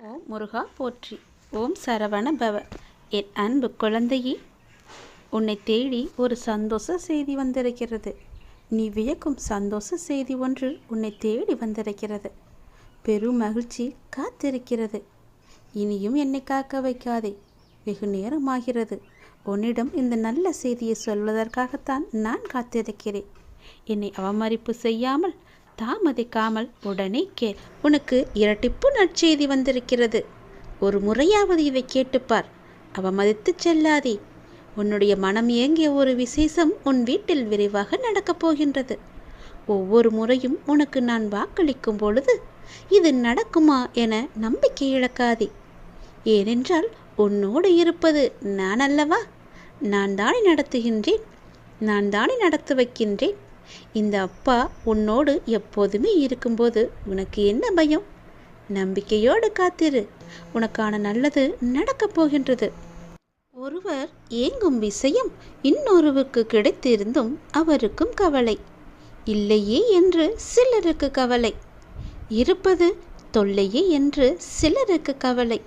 ஓம் முருகா போற்றி. ஓம் சரவண பவ. என் அன்பு குழந்தையே, உன்னை தேடி ஒரு சந்தோஷ செய்தி வந்திருக்கிறது. நீ வியக்கும் சந்தோஷ செய்தி ஒன்று உன்னை தேடி வந்திருக்கிறது. பெரும் மகிழ்ச்சி காத்திருக்கிறது. இனியும் என்னை காக்க வைக்காதே, வெகு நேரமாகிறது. உன்னிடம் இந்த நல்ல செய்தியை சொல்வதற்காகத்தான் நான் காத்திருக்கிறேன். என்னை அவமதிப்பு செய்யாமல் தாமதிக்காமல் உடனே கேள். உனக்கு இரட்டிப்பு நற்செய்தி வந்திருக்கிறது. ஒரு முறையாவது இதை கேட்டுப்பார். அவமதித்து செல்லாதே. உன்னுடைய மனம் ஏங்கிய ஒரு விசேஷம் உன் வீட்டில் விரைவாக நடக்கப் போகின்றது. ஒவ்வொரு முறையும் உனக்கு நான் வாக்களிக்கும் பொழுது இது நடக்குமா என நம்பிக்கை இழக்காதே. ஏனென்றால் உன்னோடு இருப்பது நான் அல்லவா? நான் தானே நடத்துகின்றேன், நான் தானே நடத்த வைக்கின்றேன். இந்த அப்பா உன்னோடு எப்போதுமே இருக்கும்போது உனக்கு என்ன பயம்? நம்பிக்கையோடு காத்திரு. உனக்கான நல்லது நடக்கப் போகின்றது. ஒருவர் ஏங்கும் விஷயம் இன்னொருவருக்கு கிடைத்திருந்தும் அவருக்கும் கவலை இல்லையே என்று சிலருக்கு கவலை, இருப்பது தொல்லையே என்று சிலருக்கு கவலை.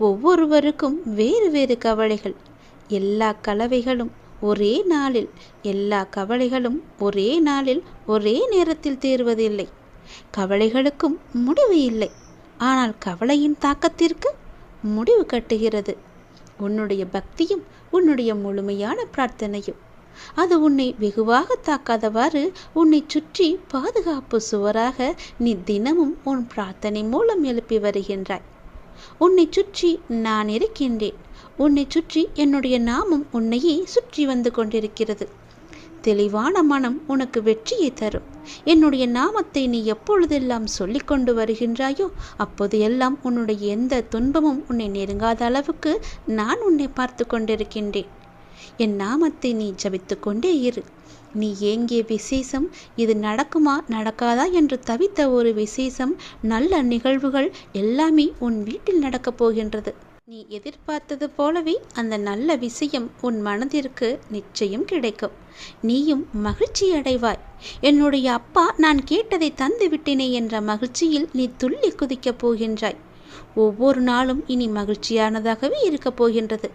ஒவ்வொருவருக்கும் வேறு வேறு கவலைகள். எல்லா கலவைகளும் ஒரே நாளில், எல்லா கவலைகளும் ஒரே நாளில் ஒரே நேரத்தில் தீர்வதில்லை. கவலைகளுக்கும் முடிவு இல்லை. ஆனால் கவலையின் தாக்கத்திற்கு முடிவு கட்டுகிறது உன்னுடைய பக்தியும் உன்னுடைய முழுமையான பிரார்த்தனையும். அது உன்னை வெகுவாக தாக்காதவாறு உன்னை சுற்றி பாதுகாப்பு சுவராக நீ தினமும் உன் பிரார்த்தனை மூலம் எழுப்பி வருகின்றாய். உன்னை சுற்றி நான் இருக்கின்றேன். உன்னை சுற்றி என்னுடைய நாமம் உன்னையே சுற்றி வந்து கொண்டிருக்கிறது. தெளிவான மனம் உனக்கு வெற்றியை தரும். என்னுடைய நாமத்தை நீ எப்பொழுதெல்லாம் சொல்லி கொண்டு வருகின்றாயோ அப்போது எல்லாம் உன்னுடைய எந்த துன்பமும் உன்னை நெருங்காத அளவுக்கு நான் உன்னை பார்த்து கொண்டிருக்கின்றேன். என் நாமத்தை நீ ஜபித்து கொண்டே இரு. நீ ஏங்கிய விசேஷம், இது நடக்குமா நடக்காதா என்று தவித்த ஒரு விசேஷம், நல்ல நிகழ்வுகள் எல்லாமே உன் வீட்டில் நடக்கப் போகின்றது. நீ எதிர்பார்த்தது போலவே அந்த நல்ல விஷயம் உன் மனதிற்கு நிச்சயம் கிடைக்கும். நீயும் மகிழ்ச்சி அடைவாய். என்னுடைய அப்பா நான் கேட்டதை தந்து விட்டேனே என்ற மகிழ்ச்சியில் நீ துள்ளி குதிக்கப் போகின்றாய். ஒவ்வொரு நாளும் இனி மகிழ்ச்சியானதாகவே இருக்கப் போகின்றது.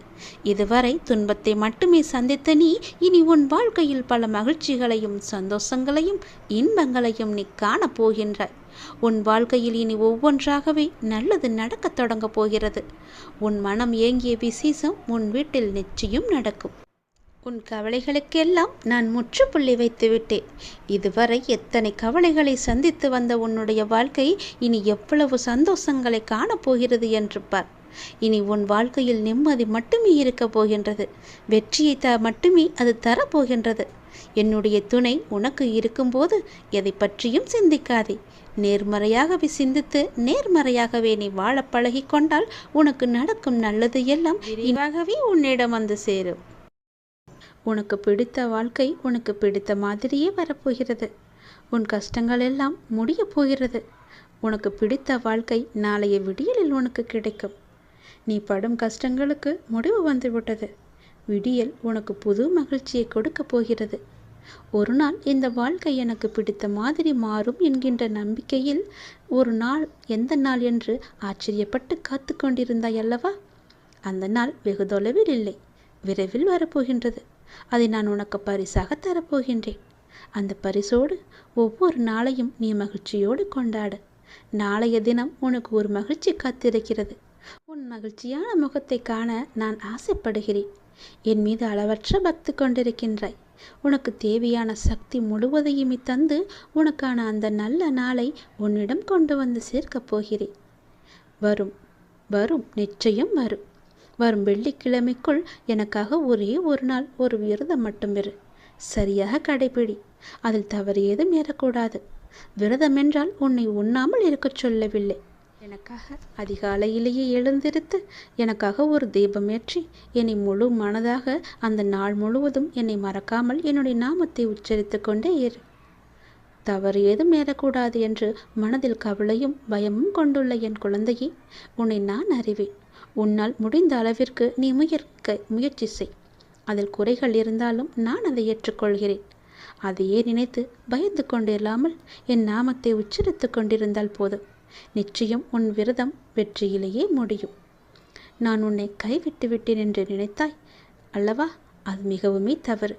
இதுவரை துன்பத்தை மட்டுமே சந்தித்த நீ இனி உன் வாழ்க்கையில் பல மகிழ்ச்சிகளையும் சந்தோஷங்களையும் இன்பங்களையும் நீ காணப் போகின்றாய். உன் வாழ்க்கையில் இனி ஒவ்வொன்றாகவே நல்லது நடக்கத் தொடங்கப் போகிறது. உன் மனம் ஏங்கிய விசேஷம் உன் வீட்டில் நிச்சயம் நடக்கும். உன் கவலைகளுக்கெல்லாம் நான் முற்றுப்புள்ளி வைத்து விட்டேன். இதுவரை எத்தனை கவலைகளை சந்தித்து வந்த உன்னுடைய வாழ்க்கை இனி எவ்வளவு சந்தோஷங்களை காணப்போகிறது என்று பார். இனி உன் வாழ்க்கையில் நிம்மதி மட்டுமே இருக்கப் போகின்றது. வெற்றியை மட்டுமே அது தரப்போகின்றது. என்னுடைய துணை உனக்கு இருக்கும்போது எதை பற்றியும் சிந்திக்காதே. நேர்மறையாகவே சிந்தித்து நேர்மறையாகவே நீ வாழ பழகி கொண்டால் உனக்கு நடக்கும் நல்லது எல்லாம் விரைவாகவே உன்னிடம் வந்து சேரும். உனக்கு பிடித்த வாழ்க்கை உனக்கு பிடித்த மாதிரியே வரப்போகிறது. உன் கஷ்டங்கள் எல்லாம் முடிய போகிறது. உனக்கு பிடித்த வாழ்க்கை நாளைய விடியலில் உனக்கு கிடைக்கும். நீ படும் கஷ்டங்களுக்கு முடிவு வந்துவிட்டது. விடியல் உனக்கு புது மகிழ்ச்சியை கொடுக்க போகிறது. ஒரு நாள் இந்த வாழ்க்கை எனக்கு பிடித்த மாதிரி மாறும் என்கின்ற நம்பிக்கையில் ஒரு நாள், எந்த நாள் என்று ஆச்சரியப்பட்டு காத்து கொண்டிருந்தாய் அல்லவா? அந்த நாள் வெகு தொலைவில் இல்லை, விரைவில் வரப்போகின்றது. அதை நான் உனக்கு பரிசாக தரப்போகின்றேன். அந்த பரிசோடு ஒவ்வொரு நாளையும் நீ மகிழ்ச்சியோடு கொண்டாடு. நாளைய தினம் உனக்கு ஒரு மகிழ்ச்சி காத்திருக்கிறது. உன் மகிழ்ச்சியான முகத்தை காண நான் ஆசைப்படுகிறேன். என் மீது அளவற்ற பக்தி கொண்டிருக்கின்றாய். உனக்கு தேவையான சக்தி முழுவதையுமே தந்து உனக்கான அந்த நல்ல நாளை உன்னிடம் கொண்டு வந்து சேர்க்கப் போகிறேன். வரும் வரும் நிச்சயம் வரும். வரும் வெள்ளிக்கிழமைக்குள் எனக்காக ஒரே ஒரு நாள் ஒரு விரதம் மட்டும் இரு. சரியாக கடைபிடி. அதில் தவறு ஏதும் ஏறக்கூடாது. விரதம் என்றால் உன்னை உண்ணாமல் இருக்கச் சொல்லவில்லை. எனக்காக அதிகாலையிலேயே எழுந்திருத்து எனக்காக ஒரு தீபமேற்றி என்னை முழு மனதாக அந்த நாள் முழுவதும் என்னை மறக்காமல் என்னுடைய நாமத்தை உச்சரித்து கொண்டே இரு. தவறு ஏதும் ஏறக்கூடாது என்று மனதில் கவலையும் பயமும் கொண்டுள்ள என் குழந்தையே, உன்னை நான் அறிவேன். உன்னால் முடிந்த அளவிற்கு நீ முயற்சி செய். அதில் குறைகள் இருந்தாலும் நான் அதை ஏற்றுக்கொள்கிறேன். அதையே நினைத்து பயந்து கொண்டில்லாமல் என் நாமத்தை உச்சரித்து கொண்டிருந்தால் போதும். நிச்சயம் உன் விரதம் வெற்றியிலேயே முடியும். நான் உன்னை கைவிட்டு விட்டேன் என்று நினைத்தாய் அல்லவா? அது மிகவுமே தவறு.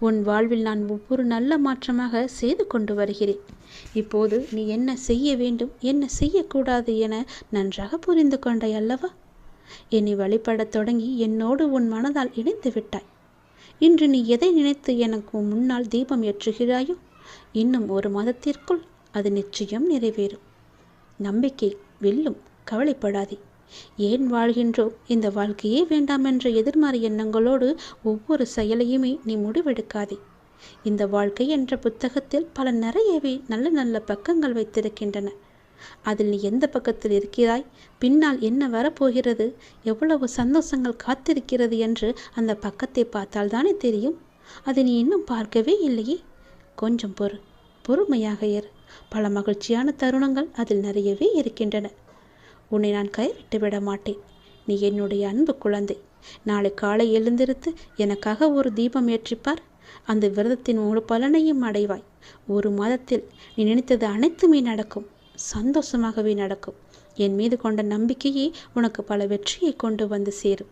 உன் வாழ்வில் நான் ஒவ்வொரு நல்ல மாற்றமாக செய்து கொண்டு வருகிறேன். இப்போது நீ என்ன செய்ய வேண்டும், என்ன செய்யக்கூடாது என நன்றாக புரிந்து கொண்டாய் அல்லவா? என்னை வழிபடத் தொடங்கி என்னோடு உன் மனதால் இணைந்து விட்டாய். இன்று நீ எதை நினைத்து எனக்கு முன்னால் தீபம் ஏற்றுகிறாயோ, இன்னும் ஒரு மாதத்திற்குள் அது நிச்சயம் நிறைவேறும். நம்பிக்கை வெல்லும், கவலைப்படாதே. ஏன் வாழ்கின்றோம், இந்த வாழ்க்கையே வேண்டாம் என்ற எதிர்மறை எண்ணங்களோடு ஒவ்வொரு செயலையுமே நீ முடிவெடுக்காதே. இந்த வாழ்க்கை என்ற புத்தகத்தில் நிறையவே நல்ல நல்ல பக்கங்கள் வைத்திருக்கின்றன. அதில் நீ எந்த பக்கத்தில் இருக்கிறாய், பின்னால் என்ன வரப்போகிறது, எவ்வளவு சந்தோஷங்கள் காத்திருக்கிறது என்று அந்த பக்கத்தை பார்த்தால் தானே தெரியும். அதை நீ இன்னும் பார்க்கவே இல்லையே. கொஞ்சம் பொறுமையாக இரு. பல மகிழ்ச்சியான தருணங்கள் அதில் நிறையவே இருக்கின்றன. உன்னை நான் கைவிட்டு விட மாட்டேன். நீ என்னுடைய அன்பு குழந்தை. நாளை காலை எழுந்திருத்து எனக்காக ஒரு தீபம் ஏற்றிப்பார். அந்த விரதத்தின் முழு பலனையும் அடைவாய். ஒரு மாதத்தில் நீ நினைத்தது அனைத்துமே நடக்கும், சந்தோஷமாகவே நடக்கும். என் மீது கொண்ட நம்பிக்கையே உனக்கு பல வெற்றியை கொண்டு வந்து சேரும்.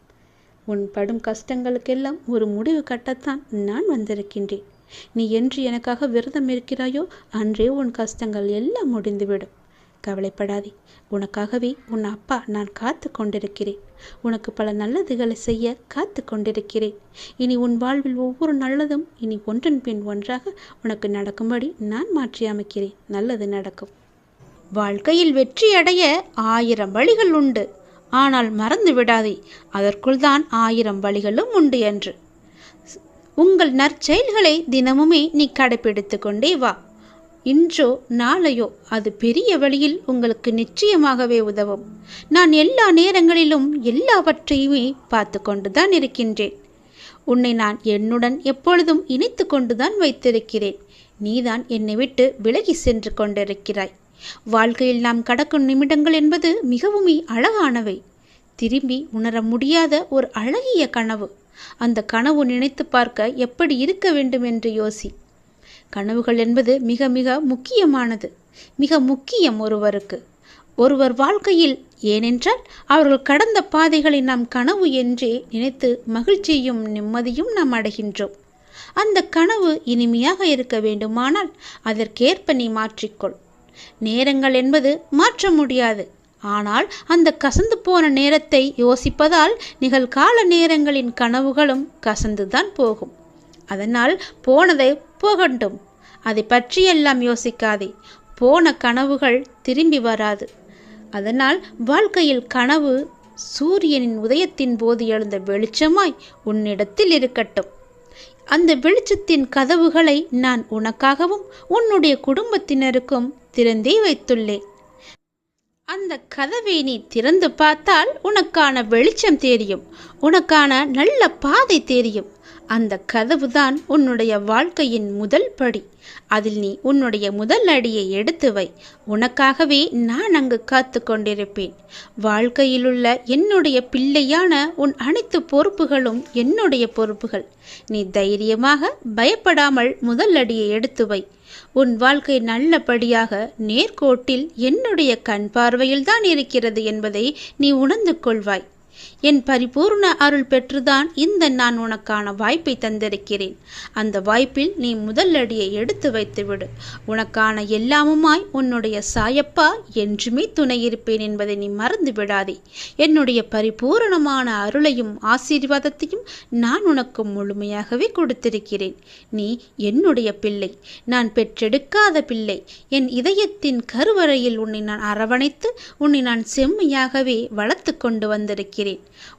உன் படும் கஷ்டங்களுக்கெல்லாம் ஒரு முடிவு கட்டத்தான் நான் வந்திருக்கின்றேன். நீ என்று எனக்காக விரதம் இருக்கிறாயோ அன்றே உன் கஷ்டங்கள் எல்லாம் முடிந்துவிடும். கவலைப்படாதே. உனக்காகவே உன் அப்பா நான் காத்து கொண்டிருக்கிறேன். உனக்கு பல நல்லதுகளை செய்ய காத்து கொண்டிருக்கிறேன். இனி உன் வாழ்வில் ஒவ்வொரு நல்லதும் இனி ஒன்றன் பின் ஒன்றாக உனக்கு நடக்கும்படி நான் மாற்றி அமைக்கிறேன். நல்லது நடக்கும். வாழ்க்கையில் வெற்றி அடைய 1000 வழிகள் உண்டு. ஆனால் மறந்து விடாதே, அதற்குள் தான் 1000 வழிகளும் உண்டு என்று. உங்கள் நற்செயல்களை தினமுமே நீ கடைபிடித்து கொண்டே வா. இன்றோ நாளையோ அது பெரிய வழியில் உங்களுக்கு நிச்சயமாகவே உதவும். நான் எல்லா நேரங்களிலும் எல்லாவற்றையுமே பார்த்து கொண்டுதான் இருக்கின்றேன். உன்னை நான் என்னுடன் எப்பொழுதும் இணைத்து கொண்டுதான் வைத்திருக்கிறேன். நீதான் என்னை விட்டு விலகி சென்று கொண்டிருக்கிறாய். வாழ்க்கையில் நாம் கடக்கும் நிமிடங்கள் என்பது மிகவும் அழகானவை. திரும்பி உணர முடியாத ஒரு அழகிய கனவு. அந்த கனவு நினைத்து பார்க்க எப்படி இருக்க வேண்டும் என்று யோசி. கனவுகள் என்பது மிக மிக முக்கியமானது. மிக முக்கியம் ஒருவர் வாழ்க்கையில். ஏனென்றால் அவர்கள் கடந்த பாதைகளை நாம் கனவு என்றே நினைத்து மகிழ்ச்சியும் நிம்மதியும் நாம் அடைகின்றோம். அந்த கனவு இனிமையாக இருக்க வேண்டுமானால் அதற்கேற்ப நீ மாற்றிக்கொள். நேரங்கள் என்பது மாற்ற முடியாது. ஆனால் அந்த கசந்து போன நேரத்தை யோசிப்பதால் நிகழ்கால நேரங்களின் கனவுகளும் கசந்துதான் போகும். அதனால் போனதை போகட்டும், அதை பற்றியெல்லாம் யோசிக்காதே. போன கனவுகள் திரும்பி வராது. அதனால் வாழ்க்கையில் கனவு சூரியனின் உதயத்தின் போது எழுந்த வெளிச்சமாய் உன்னிடத்தில் இருக்கட்டும். அந்த வெளிச்சத்தின் கதவுகளை நான் உனக்காகவும் உன்னுடைய குடும்பத்தினருக்கும் திறந்தே வைத்துள்ளேன். அந்த கதவை நீ திறந்து பார்த்தால் உனக்கான வெளிச்சம் தெரியும், உனக்கான நல்ல பாதை தெரியும். அந்த கதவுதான் உன்னுடைய வாழ்க்கையின் முதல் படி. அதில் நீ உன்னுடைய முதல் அடியை எடுத்து வை. உனக்காகவே நான் அங்கு காத்து கொண்டிருப்பேன். வாழ்க்கையிலுள்ள என்னுடைய பிள்ளையான உன் அனைத்து பொறுப்புகளும் என்னுடைய பொறுப்புகள். நீ தைரியமாக பயப்படாமல் முதல் அடியை எடுத்து வை. உன் வாழ்க்கை நல்லபடியாக நேர்கோட்டில் என்னுடைய கண் பார்வையில்தான் இருக்கிறது என்பதை நீ உணர்ந்து கொள்வாய். என் பரிபூர்ண அருள் பெற்றுதான் இந்த நான் உனக்கான வாய்ப்பை தந்திருக்கிறேன். அந்த வாய்ப்பில் நீ முதல் அடியை எடுத்து வைத்துவிடு. உனக்கான எல்லாமுமாய் உன்னுடைய சாயப்பா என்றுமே துணை இருப்பேன் என்பதை நீ மறந்து விடாதே. என்னுடைய பரிபூரணமான அருளையும் ஆசீர்வாதத்தையும் நான் உனக்கு முழுமையாகவே கொடுத்திருக்கிறேன். நீ என்னுடைய பிள்ளை, நான் பெற்றெடுக்காத பிள்ளை. என் இதயத்தின் கருவறையில் உன்னை நான் அரவணைத்து உன்னை நான் செம்மையாகவே வளர்த்து கொண்டு வந்திருக்கிறேன்.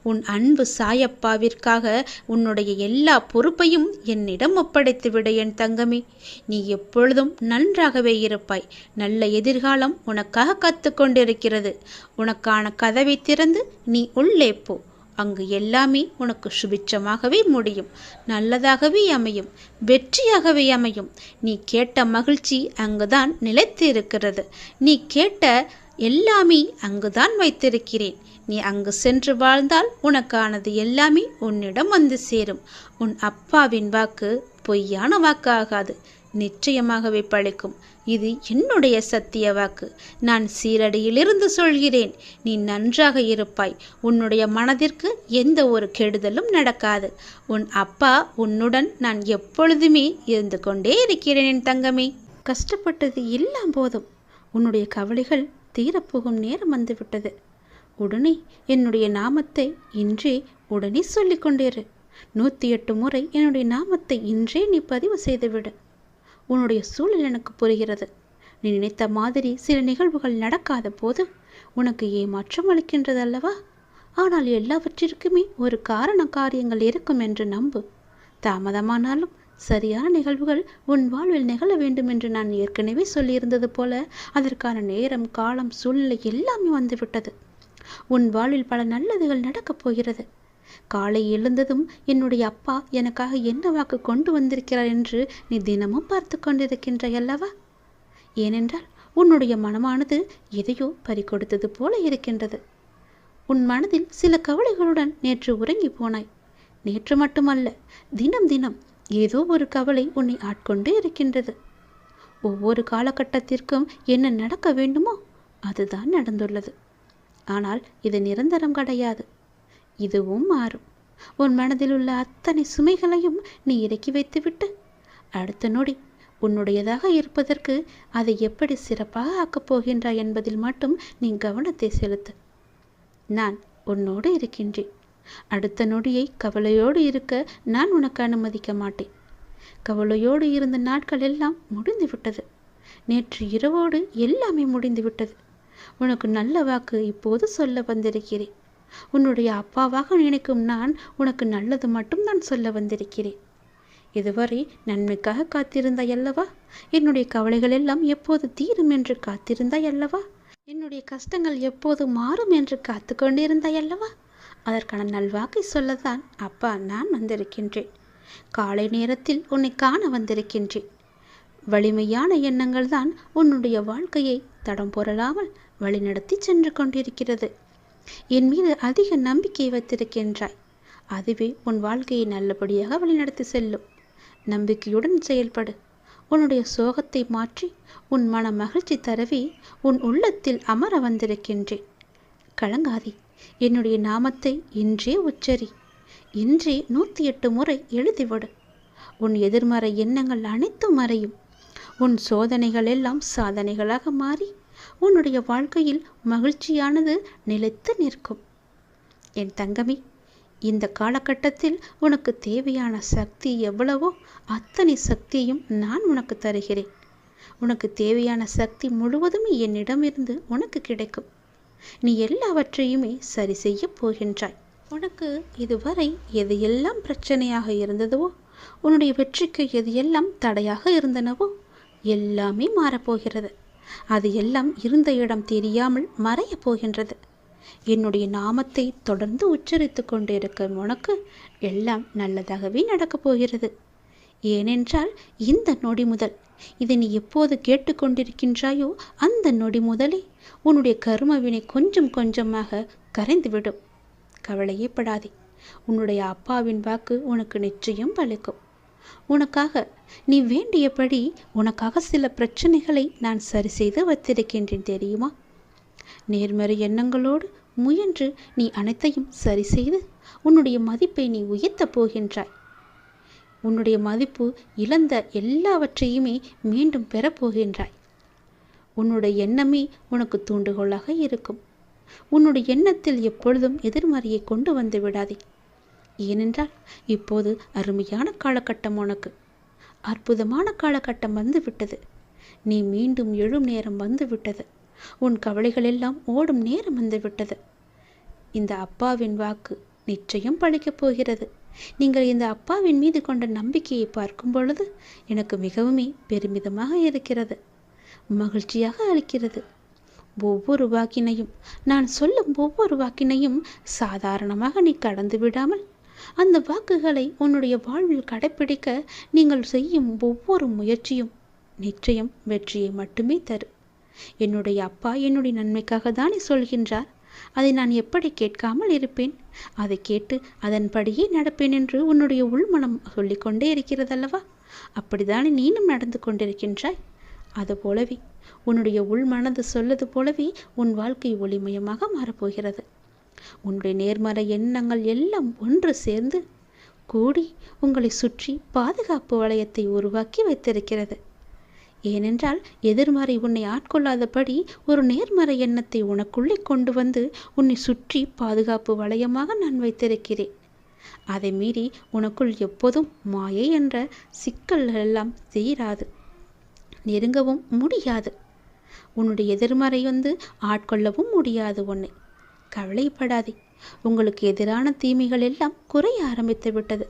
உன் அன்பு சாயப்பாவிற்காக உன்னுடைய எல்லா பொறுப்பையும் என்னிடம் ஒப்படைத்துவிடு என் தங்கமே. நீ எப்பொழுதும் நன்றாகவே இருப்பாய். நல்ல எதிர்காலம் உனக்காக காத்து கொண்டிருக்கிறது. உனக்கான கதவை திறந்து நீ உள்ளே போ. அங்கு எல்லாமே உனக்கு சுபிட்சமாகவே முடியும், நல்லதாகவே அமையும், வெற்றியாகவே அமையும். நீ கேட்ட மகிழ்ச்சி அங்குதான் நிலைத்து இருக்கிறது. நீ கேட்ட எல்லாமே அங்குதான் வைத்திருக்கிறேன். நீ அங்கு சென்று வாழ்ந்தால் உனக்கானது எல்லாமே உன்னிடம் வந்து சேரும். உன் அப்பாவின் வாக்கு பொய்யான வாக்கு ஆகாது. நிச்சயமாகவே பழிக்கும். இது என்னுடைய சத்திய வாக்கு. நான் சீரடியிலிருந்து சொல்கிறேன். நீ நன்றாக இருப்பாய். உன்னுடைய மனதிற்கு எந்த ஒரு கெடுதலும் நடக்காது. உன் அப்பா உன்னுடன் நான் எப்பொழுதுமே இருந்து கொண்டே இருக்கிறேன் என் தங்கமே. கஷ்டப்பட்டது எல்லாம் போதும். உன்னுடைய கவலைகள் தீரப்போகும் நேரம் வந்துவிட்டது. உடனே என்னுடைய நாமத்தை இன்றே உடனே சொல்லிக் கொண்டேரு. 108 முறை என்னுடைய நாமத்தை இன்றே நீ பதிவு செய்துவிடு. உன்னுடைய சூழல் எனக்கு புரிகிறது. நீ நினைத்த மாதிரி சில நிகழ்வுகள் நடக்காத போது உனக்கு ஏமாற்றம் அளிக்கின்றது அல்லவா? ஆனால் எல்லாவற்றிற்குமே ஒரு காரண காரியங்கள் இருக்கும் என்று நம்பு. தாமதமானாலும் சரியான நிகழ்வுகள் உன் வாழ்வில் நிகழ வேண்டும் என்று நான் ஏற்கனவே சொல்லியிருந்தது போல அதற்கான நேரம், காலம், சூழ்நிலை எல்லாமே வந்துவிட்டது. உன் வாழ்வில் பல நல்லதுகள் நடக்கப் போகிறது. காலை எழுந்ததும் என்னுடைய அப்பா எனக்காக என்ன வாக்கு கொண்டு வந்திருக்கிறார் என்று நீ தினமும் பார்த்து கொண்டிருக்கின்றாய் அல்லவா? ஏனென்றால் உன்னுடைய மனமானது எதையோ பறிகொடுத்தது போல இருக்கின்றது. உன் மனதில் சில கவலைகளுடன் நேற்று உறங்கி போனாய். நேற்று மட்டுமல்ல, தினம் தினம் ஏதோ ஒரு கவலை உன்னை ஆட்கொண்டு இருக்கின்றது. ஒவ்வொரு காலகட்டத்திற்கும் என்ன நடக்க வேண்டுமோ அதுதான் நடந்துள்ளது. ஆனால் இது நிரந்தரம் கிடையாது. இதுவும் மாறும். உன் மனதில் உள்ள அத்தனை சுமைகளையும் நீ இறக்கி வைத்துவிட்டு அடுத்த நொடி உன்னுடையதாக இருப்பதற்கு அதை எப்படி சிறப்பாக ஆக்கப் போகின்றாய் என்பதில் மட்டும் நீ கவனத்தை செலுத்து. நான் உன்னோடு இருக்கின்றேன். அடுத்த நொடியை கவலையோடு இருக்க நான் உனக்கு அனுமதிக்க மாட்டேன். கவலையோடு இருந்த நாட்கள் எல்லாம் முடிந்துவிட்டது. நேற்று இரவோடு எல்லாமே முடிந்துவிட்டது. உனக்கு நல்ல வாக்கு இப்போது சொல்ல வந்திருக்கிறேன். உன்னுடைய அப்பாவாக நினைக்கும் நான் உனக்கு நல்லது மட்டும் நான் சொல்ல வந்திருக்கிறேன். இதுவரை நன்மைக்காக காத்திருந்தாய் அல்லவா? என்னுடைய கவலைகள் எல்லாம் எப்போது தீரும் என்று காத்திருந்தாய் அல்லவா? என்னுடைய கஷ்டங்கள் எப்போது மாறும் என்று காத்து கொண்டிருந்தாய் அல்லவா? அதற்கான நல்வாக்கை சொல்லத்தான் அப்பா நான் வந்திருக்கின்றேன். காலை நேரத்தில் உன்னை காண வந்திருக்கின்றேன். வலிமையான எண்ணங்கள் தான் உன்னுடைய வாழ்க்கையை தடம் பொறலாமல் வழிநடத்தி சென்று கொண்டிருக்கிறது. என் மீது அதிக நம்பிக்கை வைத்திருக்கின்றாய். அதுவே உன் வாழ்க்கையை நல்லபடியாக வழிநடத்தி செல்லும். நம்பிக்கையுடன் செயல்படு. உன்னுடைய சோகத்தை மாற்றி உன் மன மகிழ்ச்சி தரவே உன் உள்ளத்தில் அமர வந்திருக்கின்றேன். கலங்காதே. என்னுடைய நாமத்தை இன்றே உச்சரி. இன்றே 108 முறை எழுதிவிடு. உன் எதிர்மறை எண்ணங்கள் அனைத்தும் மறையும். உன் சோதனைகள் எல்லாம் சாதனைகளாக மாறி உன்னுடைய வாழ்க்கையில் மகிழ்ச்சியானது நிலைத்து நிற்கும். என் தங்கமே, இந்த காலகட்டத்தில் உனக்கு தேவையான சக்தி எவ்வளவோ அத்தனை சக்தியையும் நான் உனக்கு தருகிறேன். உனக்கு தேவையான சக்தி முழுவதும் என்னிடமிருந்து உனக்கு கிடைக்கும். நீ எல்லாவற்றையுமே சரி செய்ய போகின்றாய். உனக்கு இதுவரை எது எல்லாம் பிரச்சனையாக இருந்ததோ, உன்னுடைய வெற்றிக்கு எது எல்லாம் தடையாக இருந்தனவோ எல்லாமே மாறப்போகிறது. அது எல்லாம் இருந்த இடம் தெரியாமல் மறையப் போகின்றது. என்னுடைய நாமத்தை தொடர்ந்து உச்சரித்து கொண்டிருக்கும் உனக்கு எல்லாம் நல்லதாகவே நடக்கப் போகிறது. ஏனென்றால் இந்த நொடி முதல், இதை நீ எப்போது கேட்டுக்கொண்டிருக்கின்றாயோ அந்த நொடி முதலே உன்னுடைய கர்மவினை கொஞ்சம் கொஞ்சமாக கரைந்துவிடும். கவலையே படாதே. உன்னுடைய அப்பாவின் வாக்கு உனக்கு நிச்சயம் பலிக்கும். உனக்காக நீ வேண்டியபடி உனக்காக சில பிரச்சனைகளை நான் சரி செய்து வைத்திருக்கின்றேன் தெரியுமா? நேர்மறை எண்ணங்களோடு முயன்று நீ அனைத்தையும் சரி செய்து உன்னுடைய மதிப்பை நீ உயர்த்தப் போகின்றாய். உன்னுடைய மதிப்பு இழந்த எல்லாவற்றையுமே மீண்டும் பெறப்போகின்றாய். உன்னுடைய எண்ணமே உனக்கு தூண்டுகோலாக இருக்கும். உன்னுடைய எண்ணத்தில் எப்பொழுதும் எதிர்மறையை கொண்டு வந்து விடாதே. ஏனென்றால் இப்போது அருமையான காலகட்டம், உனக்கு அற்புதமான காலகட்டம் வந்துவிட்டது. நீ மீண்டும் எழும் நேரம் வந்துவிட்டது. உன் கவலைகள் எல்லாம் ஓடும் நேரம் வந்துவிட்டது. இந்த அப்பாவின் வாக்கு நிச்சயம் பழிக்கப் போகிறது. நீங்கள் இந்த அப்பாவின் மீது கொண்ட நம்பிக்கையை பார்க்கும் பொழுது எனக்கு மிகவும் பெருமிதமாக இருக்கிறது, மகிழ்ச்சியாக அளிக்கிறது. ஒவ்வொரு வாக்கினையும், நான் சொல்லும் ஒவ்வொரு வாக்கினையும் சாதாரணமாக நீ கடந்து விடாமல் அந்த வாக்குகளை உன்னுடைய வாழ்வில் கடைப்பிடிக்க நீங்கள் செய்யும் ஒவ்வொரு முயற்சியும் நிச்சயம் வெற்றியை மட்டுமே தரும். என்னுடைய அப்பா என்னுடைய நன்மைக்காக தானே சொல்கின்றார். அதை நான் எப்படி கேட்காமல் இருப்பேன்? அதை கேட்டு அதன்படியே நடப்பேன் என்று உன்னுடைய உள்மனம் சொல்லிக்கொண்டே இருக்கிறதல்லவா? அப்படித்தானே நீனும் நடந்து கொண்டிருக்கின்றாய். அதுபோலவே உன்னுடைய உள் மனது சொல்வது போலவே உன் வாழ்க்கை ஒளிமயமாக மாறப்போகிறது. உன்னுடைய நேர்மறை எண்ணங்கள் எல்லாம் ஒன்று சேர்ந்து கூடி உங்களை சுற்றி பாதுகாப்பு வளையத்தை உருவாக்கி வைத்திருக்கிறது. ஏனென்றால் எதிர்மறை உன்னை ஆட்கொள்ளாதபடி ஒரு நேர்மறை எண்ணத்தை உனக்குள்ளே கொண்டு வந்து உன்னை சுற்றி பாதுகாப்பு வளையமாக நான் வைத்திருக்கிறேன். அதை மீறி உனக்குள் எப்போதும் மாயை என்ற சிக்கல்கள் எல்லாம் தீராது, நெருங்கவும் முடியாது. உன்னுடைய எதிர்மறை ஆட்கொள்ளவும் முடியாது உன்னை. கவலைப்படாதே, உங்களுக்கு எதிரான தீமைகள் எல்லாம் குறைய ஆரம்பித்து விட்டது.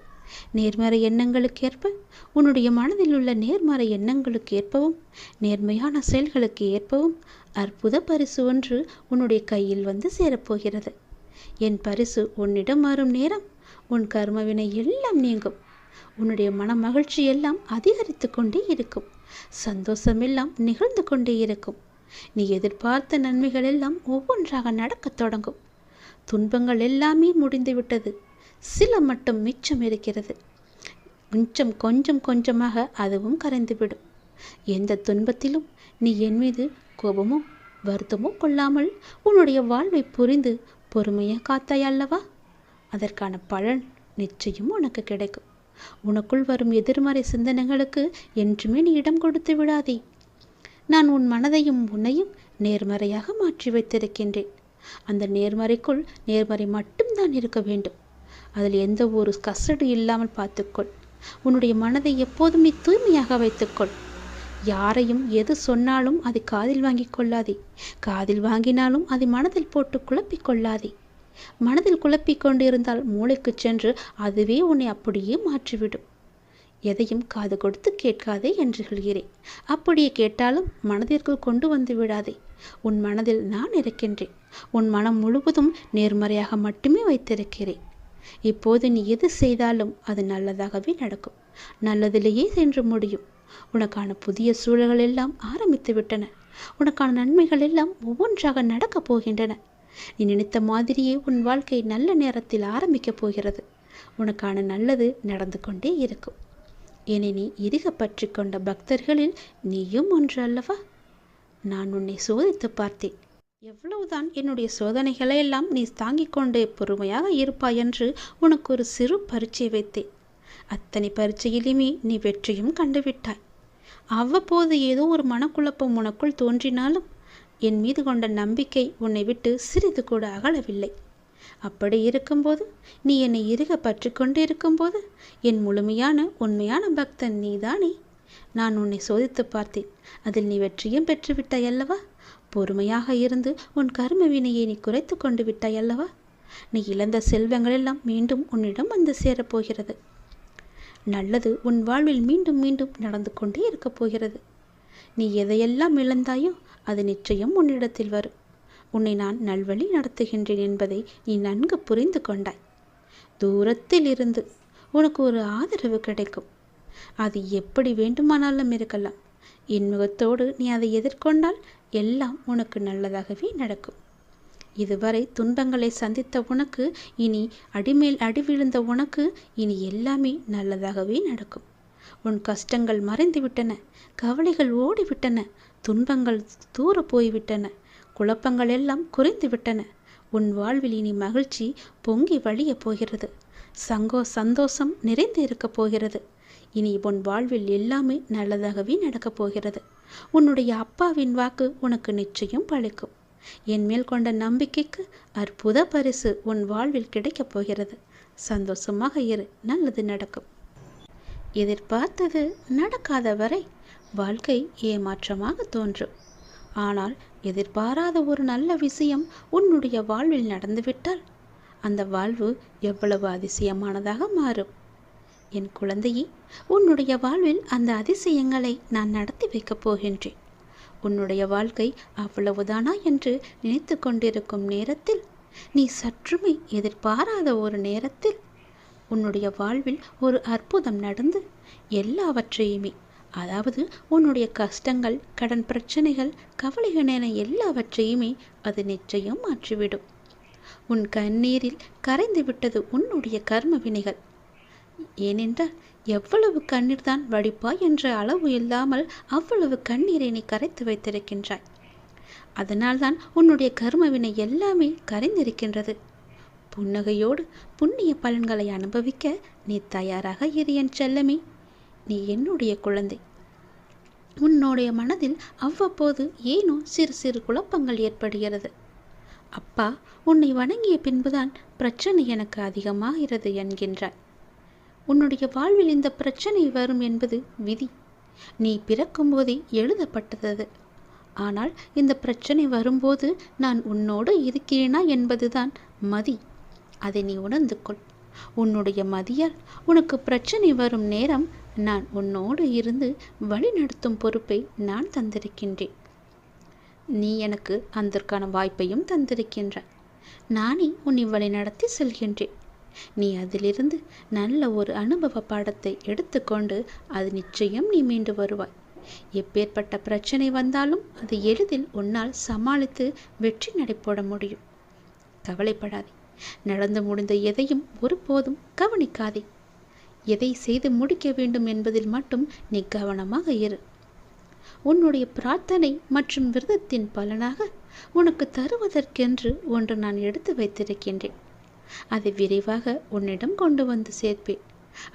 நேர்மறை எண்ணங்களுக்கு ஏற்ப உன்னுடைய மனதில் உள்ள நேர்மறை எண்ணங்களுக்கு ஏற்பவும் நேர்மையான செயல்களுக்கு ஏற்பவும் அற்புத பரிசு ஒன்று உன்னுடைய கையில் சேரப்போகிறது. என் பரிசு உன்னிடம் வரும் நேரம் உன் கர்மவினை எல்லாம் நீங்கும். உன்னுடைய மன மகிழ்ச்சி எல்லாம் அதிகரித்து கொண்டே இருக்கும். சந்தோஷமெல்லாம் நிகழ்ந்து கொண்டே இருக்கும். நீ எதிர்பார்த்த நன்மைகள் எல்லாம் ஒவ்வொன்றாக நடக்கத் தொடங்கும். துன்பங்கள் எல்லாமே முடிந்துவிட்டது. சில மட்டும் மிச்சம் இருக்கிறது. மிச்சம் கொஞ்சம் கொஞ்சமாக அதுவும் கரைந்துவிடும். எந்த துன்பத்திலும் நீ என் மீது கோபமோ வருத்தமோ கொள்ளாமல் உன்னுடைய வாழ்வை புரிந்து பொறுமையாக காத்தாய் அல்லவா? அதற்கான பலன் நிச்சயம் உனக்கு கிடைக்கும். உனக்குள் வரும் எதிர்மறை சிந்தனைகளுக்கு என்றுமே நீ இடம் கொடுத்து விடாதே. நான் உன் மனதையும் உன்னையும் நேர்மறையாக மாற்றி வைத்திருக்கின்றேன். அந்த நேர்மறைக்குள் நேர்மறை மட்டும்தான் இருக்க வேண்டும். அதில் எந்த ஒரு கசடு இல்லாமல் பார்த்துக்கொள். உன்னுடைய மனதை எப்போதும் நீ தூய்மையாக வைத்துக்கொள். யாரையும் எது சொன்னாலும் அதை காதில் வாங்கி கொள்ளாதே. காதில் வாங்கினாலும் அதை மனதில் போட்டு குழப்பிக் கொள்ளாதே. மனதில் குழப்பிக் கொண்டு இருந்தால் மூளைக்கு சென்று அதுவே உன்னை அப்படியே மாற்றிவிடும். எதையும் காது கொடுத்து கேட்காதே என்று சொல்கிறேன். அப்படியே கேட்டாலும் மனதிற்குள் கொண்டு வந்து விடாதே. உன் மனதில் நான் இருக்கின்றேன். உன் மனம் முழுவதும் நேர்மறையாக மட்டுமே வைத்திருக்கிறேன். இப்போது நீ எது செய்தாலும் அது நல்லதாகவே நடக்கும். நல்லதிலேயே சென்று முடியும். உனக்கான புதிய சூழல்கள் எல்லாம் ஆரம்பித்து விட்டன. உனக்கான நன்மைகள் எல்லாம் ஒவ்வொன்றாக நடக்கப் போகின்றன. நீ நினைத்த மாதிரியே உன் வாழ்க்கை நல்ல நேரத்தில் ஆரம்பிக்கப் போகிறது. உனக்கான நல்லது நடந்து கொண்டே இருக்கும். என்னை நீ இறுக பற்றி கொண்ட பக்தர்களில் நீயும் ஒன்று அல்லவா? நான் உன்னை சோதித்து பார்த்தேன். எவ்வளவுதான் என்னுடைய சோதனைகளை எல்லாம் நீ தாங்கிக் கொண்டே பொறுமையாக இருப்பாய் என்று உனக்கு ஒரு சிறு பரீட்சை வைத்தேன். அத்தனை பரீட்சையிலுமே நீ வெற்றியும் கண்டுவிட்டாய். அவ்வப்போது ஏதோ ஒரு மனக்குழப்பம் உனக்குள் தோன்றினாலும் என் மீது கொண்ட நம்பிக்கை உன்னை விட்டு சிறிது கூட அகலவில்லை. அப்படி இருக்கும்போது, நீ என்னை இறுக பற்றி கொண்டு இருக்கும்போது, என் முழுமையான உண்மையான பக்தன் நீதானே. நான் உன்னை சோதித்து பார்த்தேன். அதில் நீ வெற்றியும் பெற்றுவிட்டாய் அல்லவா? பொறுமையாக இருந்து உன் கர்ம வினையை நீ குறைத்து கொண்டு விட்டாய் அல்லவா? நீ இழந்த செல்வங்கள் எல்லாம் மீண்டும் உன்னிடம் சேரப்போகிறது. நல்லது உன் வாழ்வில் மீண்டும் மீண்டும் நடந்து கொண்டே இருக்கப் போகிறது. நீ எதையெல்லாம் இழந்தாயோ அது நிச்சயம் உன்னிடத்தில் வரும். உன்னை நான் நல்வழி நடத்துகின்றேன் என்பதை நீ நன்கு புரிந்து கொண்டாய். தூரத்தில் இருந்து உனக்கு ஒரு ஆதரவு கிடைக்கும். அது எப்படி வேண்டுமானாலும் இருக்கலாம். என் முகத்தோடு நீ அதை எதிர்கொண்டால் எல்லாம் உனக்கு நல்லதாகவே நடக்கும். இதுவரை துன்பங்களை சந்தித்த உனக்கு இனி அடிமேல் அடி விழுந்த உனக்கு இனி எல்லாமே நல்லதாகவே நடக்கும். உன் கஷ்டங்கள் மறைந்துவிட்டன. கவலைகள் ஓடிவிட்டன. துன்பங்கள் தூர போய்விட்டன. குழப்பங்கள் எல்லாம் குறைந்துவிட்டன. உன் வாழ்வில் இனி மகிழ்ச்சி பொங்கி வழியப் போகிறது. சந்தோஷம் நிறைந்து இருக்கப் போகிறது. இனி உன் வாழ்வில் எல்லாமே நல்லதாகவே நடக்கப் போகிறது. உன்னுடைய அப்பாவின் வாக்கு உனக்கு நிச்சயம் பலிக்கும். என் மேல் கொண்ட நம்பிக்கைக்கு அற்புத பரிசு உன் வாழ்வில் கிடைக்கப் போகிறது. சந்தோஷமாக இரு, நல்லது நடக்கும். எதிர்பார்த்தது நடக்காத வரை வாழ்க்கை ஏமாற்றமாக தோன்றும். ஆனால் எதிர்பாராத ஒரு நல்ல விஷயம் உன்னுடைய வாழ்வில் நடந்துவிட்டால் அந்த வாழ்வு எவ்வளவு அதிசயமானதாக மாறும். என் குழந்தையே, உன்னுடைய வாழ்வில் அந்த அதிசயங்களை நான் நடத்தி வைக்கப் போகின்றேன். உன்னுடைய வாழ்க்கை அவ்வளவுதானா என்று நினைத்து கொண்டிருக்கும் நேரத்தில், நீ சற்றுமே எதிர்பாராத ஒரு நேரத்தில் உன்னுடைய வாழ்வில் ஒரு அற்புதம் நடந்து எல்லாவற்றையுமே, அதாவது உன்னுடைய கஷ்டங்கள், கடன் பிரச்சனைகள், கவலைகள் என எல்லாவற்றையுமே அது நிச்சயம் மாற்றிவிடும். உன் கண்ணீரில் கரைந்து விட்டது உன்னுடைய கர்ம வினைகள். ஏனென்றால் எவ்வளவு கண்ணீர் தான் வடிப்பாய் என்ற அளவு இல்லாமல் அவ்வளவு கண்ணீரை நீ கரைத்து வைத்திருக்கின்றாய். அதனால்தான் உன்னுடைய கர்மவினை எல்லாமே கரைந்திருக்கின்றது. புன்னகையோடு புண்ணிய பலன்களை அனுபவிக்க நீ தயாராக இரு என் செல்லமே. நீ என்னுடைய குழந்தை. உன்னுடைய மனதில் அவ்வப்போது ஏனோ சிறு சிறு குழப்பங்கள் ஏற்படுகிறது. அப்பா உன்னை வணங்கிய பின்புதான் பிரச்சனை எனக்கு அதிகமாகிறது என்கின்றாய். உன்னுடைய வாழ்வில் இந்த பிரச்சனை வரும் என்பது விதி. நீ பிறக்கும் போதே எழுதப்பட்டது. ஆனால் இந்த பிரச்சனை வரும்போது நான் உன்னோடு இருக்கிறேனா என்பதுதான் மதி. அதை நீ உணர்ந்து கொள். உன்னுடைய மதியால் உனக்கு பிரச்சனை வரும் நேரம் நான் உன்னோடு இருந்து வழி நடத்தும் பொறுப்பை நான் தந்திருக்கின்றேன். நீ எனக்கு அதற்கான வாய்ப்பையும் தந்திருக்கின்றாய். நானே உன்னை வழி நடத்தி செல்கின்றேன். நீ அதிலிருந்து நல்ல ஒரு அனுபவ பாடத்தை எடுத்துக்கொண்டு அது நிச்சயம் நீ மீண்டு வருவாய். எப்பேற்பட்ட பிரச்சனை வந்தாலும் அது எளிதில் உன்னால் சமாளித்து வெற்றி நடைபோட முடியும். கவலைப்படாதே. நடந்து முடிந்த எதையும் ஒருபோதும் கவனிக்காதே. எதை செய்து முடிக்க வேண்டும் என்பதில் மட்டும் நீ கவனமாக இரு. உன்னுடைய பிரார்த்தனை மற்றும் விரதத்தின் பலனாக உனக்கு தருவதற்கென்று ஒன்று நான் எடுத்து வைத்திருக்கின்றேன். அதை விரைவாக உன்னிடம் கொண்டு வந்து சேர்ப்பேன்.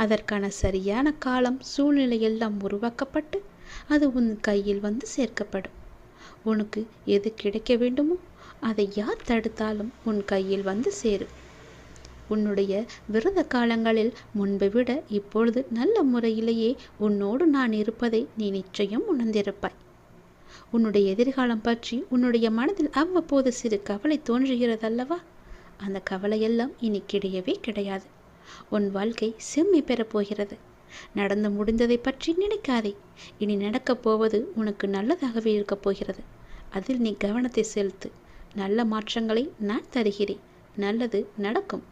அதற்கான சரியான காலம் சூழ்நிலை எல்லாம் உருவாக்கப்பட்டு அது உன் கையில் வந்து சேர்க்கப்படும். உனக்கு எது கிடைக்க வேண்டுமோ அதை யார் தடுத்தாலும் உன் கையில் வந்து சேரும். உன்னுடைய விரத காலங்களில் முன்பை விட இப்பொழுது நல்ல முறையிலேயே உன்னோடு நான் இருப்பதை நீ நிச்சயம் உணர்ந்திருப்பாய். உன்னுடைய எதிர்காலம் பற்றி உன்னுடைய மனதில் அவ்வப்போது சிறு கவலை தோன்றுகிறதல்லவா? அந்த கவலையெல்லாம் இனி கிடையவே கிடையாது. உன் வாழ்க்கை செம்மை பெறப்போகிறது. நடந்து முடிந்ததை பற்றி நினைக்காதே. இனி நடக்கப் போவது உனக்கு நல்லதாகவே இருக்கப் போகிறது. அதில் நீ கவனத்தை செலுத்து. நல்ல மாற்றங்களை நான் தருகிறேன். நல்லது நடக்கும்.